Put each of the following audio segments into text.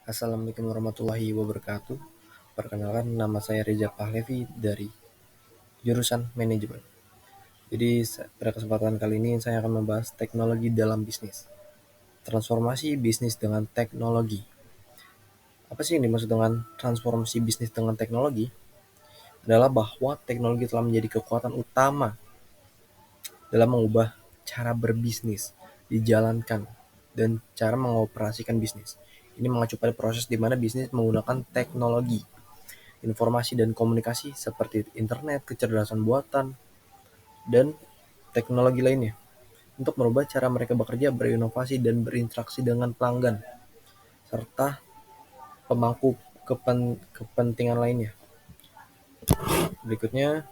Assalamualaikum warahmatullahi wabarakatuh. Perkenalkan, nama saya Reza Pahlevi dari jurusan manajemen. Jadi pada kesempatan kali ini saya akan membahas teknologi dalam bisnis. Transformasi bisnis dengan teknologi. Apa sih yang dimaksud dengan transformasi bisnis dengan teknologi? Adalah bahwa teknologi telah menjadi kekuatan utama dalam mengubah cara berbisnis, dijalankan, dan cara mengoperasikan bisnis. Ini mengacu pada proses di mana bisnis menggunakan teknologi, informasi dan komunikasi seperti internet, kecerdasan buatan, dan teknologi lainnya untuk merubah cara mereka bekerja, berinovasi, dan berinteraksi dengan pelanggan, serta pemangku kepentingan lainnya. Berikutnya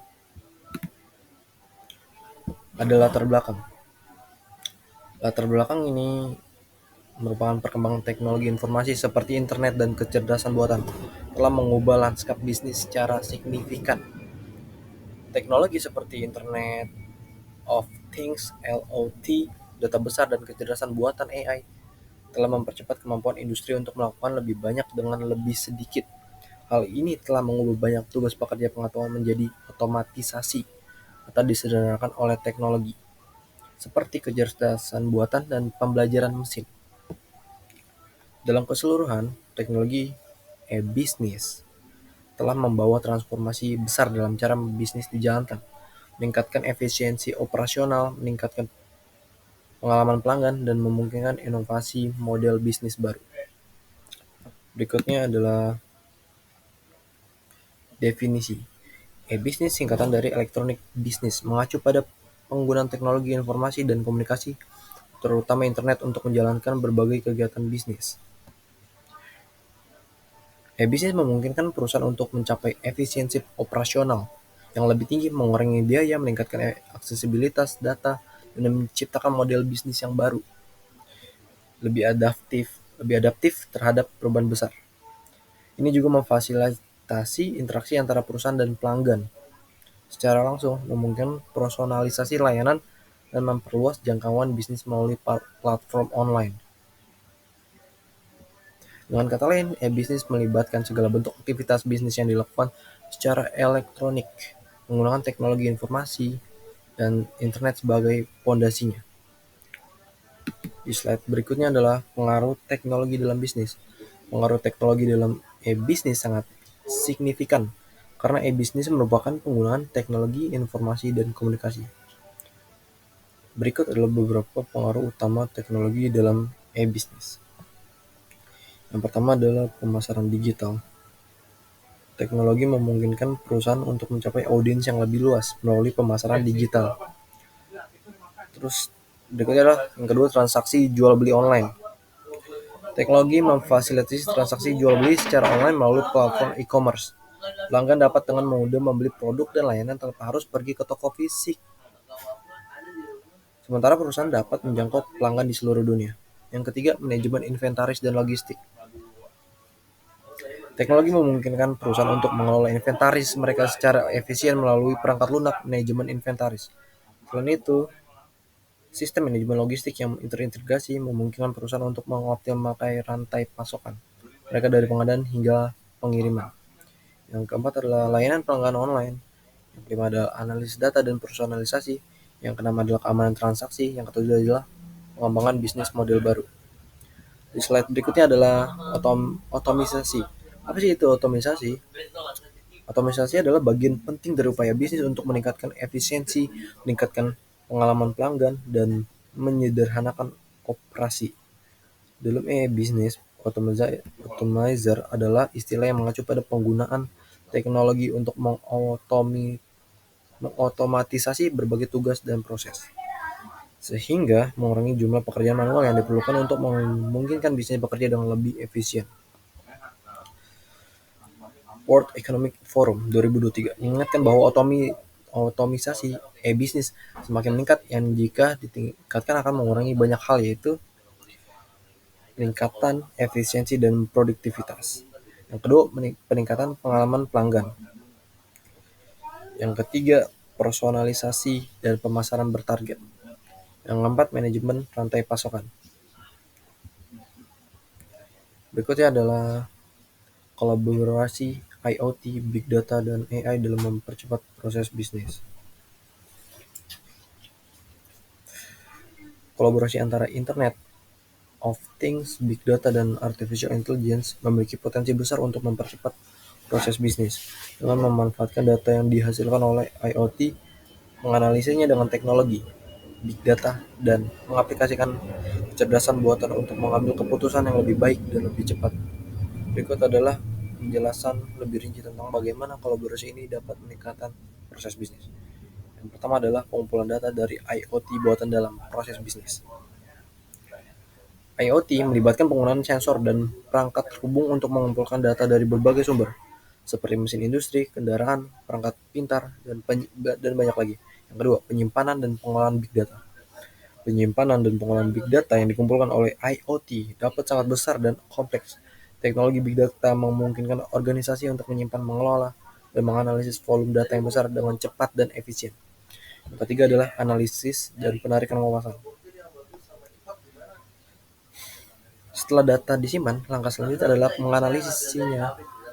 ada latar belakang. Latar belakang ini merupakan perkembangan teknologi informasi seperti internet dan kecerdasan buatan telah mengubah lanskap bisnis secara signifikan. Teknologi seperti Internet of Things (IoT), data besar, dan kecerdasan buatan (AI) telah mempercepat kemampuan industri untuk melakukan lebih banyak dengan lebih sedikit. Hal ini telah mengubah banyak tugas pekerja pengetahuan menjadi otomatisasi atau disederhanakan oleh teknologi, seperti kecerdasan buatan dan pembelajaran mesin. Dalam keseluruhan, teknologi e-bisnis telah membawa transformasi besar dalam cara bisnis dijalankan, meningkatkan efisiensi operasional, meningkatkan pengalaman pelanggan, dan memungkinkan inovasi model bisnis baru. Berikutnya adalah definisi. E-bisnis singkatan dari elektronik bisnis, mengacu pada penggunaan teknologi informasi dan komunikasi, terutama internet, untuk menjalankan berbagai kegiatan bisnis. E-bisnis memungkinkan perusahaan untuk mencapai efisiensi operasional yang lebih tinggi, mengurangi biaya, meningkatkan aksesibilitas data, dan menciptakan model bisnis yang baru, lebih adaptif terhadap perubahan besar. Ini juga memfasilitasi interaksi antara perusahaan dan pelanggan secara langsung, memungkinkan personalisasi layanan, dan memperluas jangkauan bisnis melalui platform online. Dengan kata lain, e-bisnis melibatkan segala bentuk aktivitas bisnis yang dilakukan secara elektronik, menggunakan teknologi informasi dan internet sebagai pondasinya. Di slide berikutnya adalah pengaruh teknologi dalam bisnis. Pengaruh teknologi dalam e-bisnis sangat signifikan karena e-bisnis merupakan penggunaan teknologi informasi dan komunikasi. Berikut adalah beberapa pengaruh utama teknologi dalam e-bisnis. Yang pertama adalah pemasaran digital. Teknologi memungkinkan perusahaan untuk mencapai audiens yang lebih luas melalui pemasaran digital. Terus berikutnya adalah yang kedua, transaksi jual beli online. Teknologi memfasilitasi transaksi jual beli secara online melalui platform e-commerce. Pelanggan dapat dengan mudah membeli produk dan layanan tanpa harus pergi ke toko fisik. Sementara perusahaan dapat menjangkau pelanggan di seluruh dunia. Yang ketiga, manajemen inventaris dan logistik. Teknologi memungkinkan perusahaan untuk mengelola inventaris mereka secara efisien melalui perangkat lunak manajemen inventaris. Selain itu, sistem manajemen logistik yang terintegrasi memungkinkan perusahaan untuk mengoptimalkan rantai pasokan mereka dari pengadaan hingga pengiriman. Yang keempat adalah layanan pelanggan online. Yang kelima adalah analisis data dan personalisasi. Yang keenam adalah keamanan transaksi. Yang ketujuh adalah pengembangan bisnis model baru. Di slide berikutnya adalah otomisasi. Apa sih itu otomisasi? Otomisasi adalah bagian penting dari upaya bisnis untuk meningkatkan efisiensi, meningkatkan pengalaman pelanggan, dan menyederhanakan operasi. Dalam bisnis, optimizer adalah istilah yang mengacu pada penggunaan teknologi untuk mengotomatisasi berbagai tugas dan proses, sehingga mengurangi jumlah pekerjaan manual yang diperlukan untuk memungkinkan bisnis bekerja dengan lebih efisien. World Economic Forum 2023 mengingatkan bahwa otomisasi e-bisnis semakin meningkat yang jika ditingkatkan akan mengurangi banyak hal, yaitu peningkatan efisiensi dan produktivitas. Yang kedua, peningkatan pengalaman pelanggan. Yang ketiga, personalisasi dan pemasaran bertarget. Yang keempat, manajemen rantai pasokan. Berikutnya adalah kolaborasi IoT, Big Data, dan AI dalam mempercepat proses bisnis. Kolaborasi antara Internet of Things, Big Data, dan Artificial Intelligence memiliki potensi besar untuk mempercepat proses bisnis. Dengan memanfaatkan data yang dihasilkan oleh IoT, menganalisanya dengan teknologi Big Data, dan mengaplikasikan kecerdasan buatan untuk mengambil keputusan yang lebih baik dan lebih cepat. Berikut adalah penjelasan lebih rinci tentang bagaimana kolaborasi ini dapat meningkatkan proses bisnis. Yang pertama adalah pengumpulan data dari IoT buatan dalam proses bisnis. IoT melibatkan penggunaan sensor dan perangkat terhubung untuk mengumpulkan data dari berbagai sumber, seperti mesin industri, kendaraan, perangkat pintar, dan banyak lagi. Yang kedua, penyimpanan dan pengolahan big data. Penyimpanan dan pengolahan big data yang dikumpulkan oleh IoT dapat sangat besar dan kompleks. Teknologi big data memungkinkan organisasi untuk menyimpan, mengelola, dan menganalisis volume data yang besar dengan cepat dan efisien. Yang ketiga adalah analisis dan penarikan wawasan. Setelah data disimpan, langkah selanjutnya adalah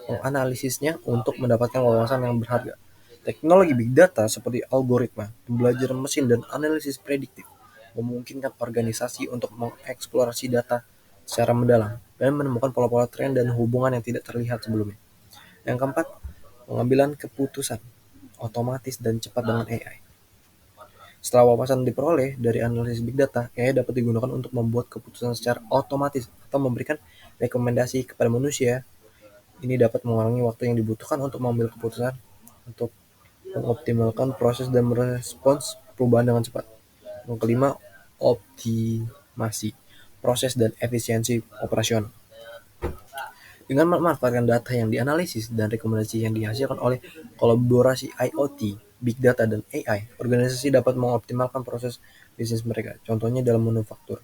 menganalisisnya untuk mendapatkan wawasan yang berharga. Teknologi big data seperti algoritma, pembelajaran mesin, dan analisis prediktif memungkinkan organisasi untuk mengeksplorasi data secara mendalam dan menemukan pola-pola tren dan hubungan yang tidak terlihat sebelumnya. Yang keempat, pengambilan keputusan otomatis dan cepat dengan AI. Setelah wawasan diperoleh dari analisis big data, AI dapat digunakan untuk membuat keputusan secara otomatis atau memberikan rekomendasi kepada manusia. Ini dapat mengurangi waktu yang dibutuhkan untuk mengambil keputusan, untuk mengoptimalkan proses dan merespons perubahan dengan cepat. Yang kelima, optimasi proses dan efisiensi operasional. Dengan memanfaatkan data yang dianalisis dan rekomendasi yang dihasilkan oleh kolaborasi IoT, Big Data, dan AI, organisasi dapat mengoptimalkan proses bisnis mereka. Contohnya dalam manufaktur.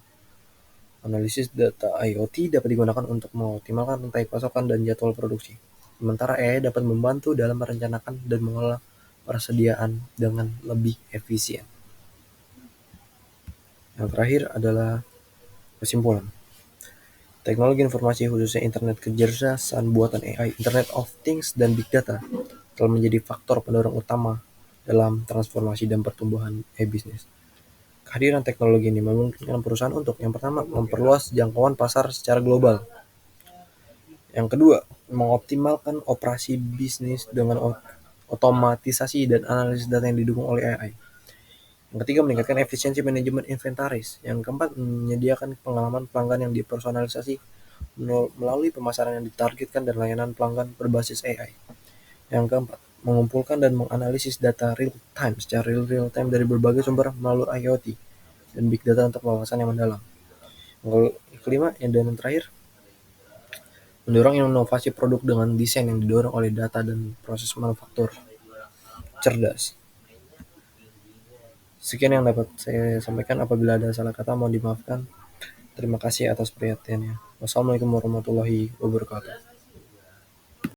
Analisis data IoT dapat digunakan untuk mengoptimalkan rantai pasokan dan jadwal produksi. Sementara AI dapat membantu dalam merencanakan dan mengelola persediaan dengan lebih efisien. Yang terakhir adalah kesimpulan. Teknologi informasi khususnya internet kecerdasan buatan AI, Internet of Things, dan Big Data telah menjadi faktor pendorong utama dalam transformasi dan pertumbuhan e-bisnis. Kehadiran teknologi ini memungkinkan perusahaan untuk yang pertama memperluas jangkauan pasar secara global. Yang kedua, mengoptimalkan operasi bisnis dengan otomatisasi dan analisis data yang didukung oleh AI. Yang ketiga, meningkatkan efisiensi manajemen inventaris. Yang keempat, menyediakan pengalaman pelanggan yang dipersonalisasi melalui pemasaran yang ditargetkan dan layanan pelanggan berbasis AI. Yang keempat, mengumpulkan dan menganalisis data real time secara real time dari berbagai sumber melalui IoT dan big data untuk wawasan yang mendalam. Yang kelima, dan yang terakhir, mendorong inovasi produk dengan desain yang didorong oleh data dan proses manufaktur cerdas. Sekian yang dapat saya sampaikan. Apabila ada salah kata mohon dimaafkan. Terima kasih atas perhatiannya. Wassalamualaikum warahmatullahi wabarakatuh.